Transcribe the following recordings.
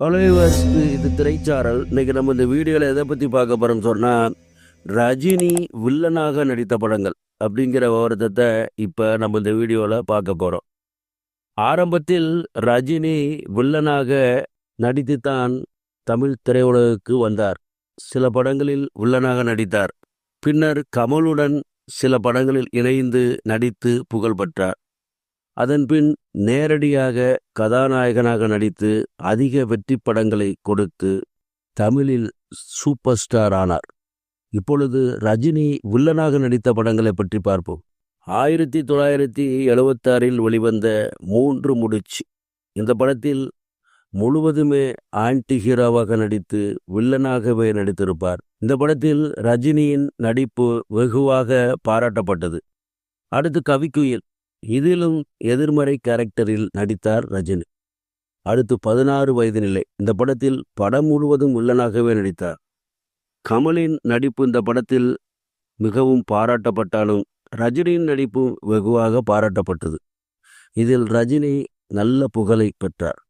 ஹலோவர்ஸ், இது திரைச்சாரல். இன்னைக்கு நம்ம இந்த வீடியோவில் எதை பற்றி பார்க்க போகிறோம்னு சொன்னால், ரஜினி வில்லனாக நடித்த படங்கள் அப்படிங்கிற விவரத்தை இப்போ நம்ம இந்த வீடியோவில் பார்க்க போகிறோம். ஆரம்பத்தில் ரஜினி வில்லனாக நடித்துத்தான் தமிழ் திரையுலகுக்கு வந்தார். சில படங்களில் வில்லனாக நடித்தார். பின்னர் கமலுடன் சில படங்களில் இணைந்து நடித்து புகழ் பெற்றார். அதன்பின் நேரடியாக கதாநாயகனாக நடித்து அதிக வெற்றி படங்களை கொடுத்து தமிழில் சூப்பர் ஸ்டார் ஆனார். இப்பொழுது ரஜினி வில்லனாக நடித்த படங்களை பற்றி பார்ப்போம். 1976 வெளிவந்த 3 முடிச்சு இந்த படத்தில் முழுவதுமே ஆன்டி ஹீரோவாக நடித்து வில்லனாகவே நடித்திருப்பார். இந்த படத்தில் ரஜினியின் நடிப்பு வெகுவாக பாராட்டப்பட்டது. அடுத்து கவிக்குயில், இதிலும் எதிர்மறை கேரக்டரில் நடித்தார் ரஜினி. அடுத்து 16 வயது நிலை, இந்த படத்தில் படம் முழுவதும் வில்லனாகவே நடித்தார். கமலின் நடிப்பு இந்த படத்தில் மிகவும் பாராட்டப்பட்டாலும் ரஜினியின் நடிப்பு வெகுவாக பாராட்டப்பட்டது. இதில் ரஜினி நல்ல புகழை பெற்றார்.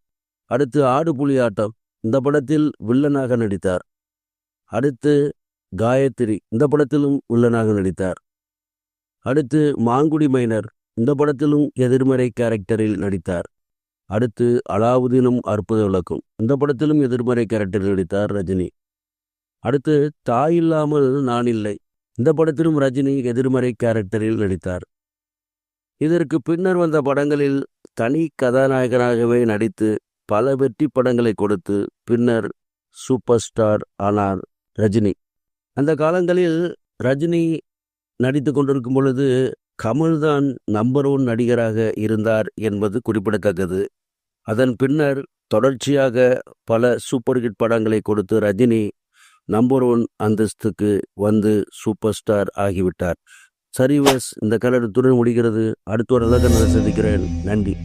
அடுத்து ஆடு புலி ஆட்டம், இந்த படத்தில் வில்லனாக நடித்தார். அடுத்து காயத்ரி, இந்த படத்திலும் வில்லனாக நடித்தார். அடுத்து மாங்குடி மைனர், இந்த படத்திலும் எதிர்மறை கேரக்டரில் நடித்தார். அடுத்து அலாவுதீனும் அற்புத விளக்கும், இந்த படத்திலும் எதிர்மறை கேரக்டரில் நடித்தார் ரஜினி. அடுத்து தாய் இல்லாமல் நான் இல்லை, இந்த படத்திலும் ரஜினி எதிர்மறை கேரக்டரில் நடித்தார். இதற்கு பின்னர் வந்த படங்களில் தனி கதாநாயகனாகவே நடித்து பல வெற்றி படங்களை கொடுத்து பின்னர் சூப்பர் ஸ்டார் ஆனார் ரஜினி. அந்த காலங்களில் ரஜினி நடித்து கொண்டிருக்கும் பொழுது கமல்தான் நம்பர் 1 நடிகராக இருந்தார் என்பது குறிப்பிடத்தக்கது. அதன் பின்னர் தொடர்ச்சியாக பல சூப்பர் ஹிட் படங்களை கொடுத்து ரஜினி நம்பர் 1 அந்தஸ்துக்கு வந்து சூப்பர் ஸ்டார் ஆகிவிட்டார். சரிவஸ், இந்த கலர் துணை முடிகிறது. அடுத்த ஒரு நல்ல கண்ணை சந்திக்கிறேன். நன்றி.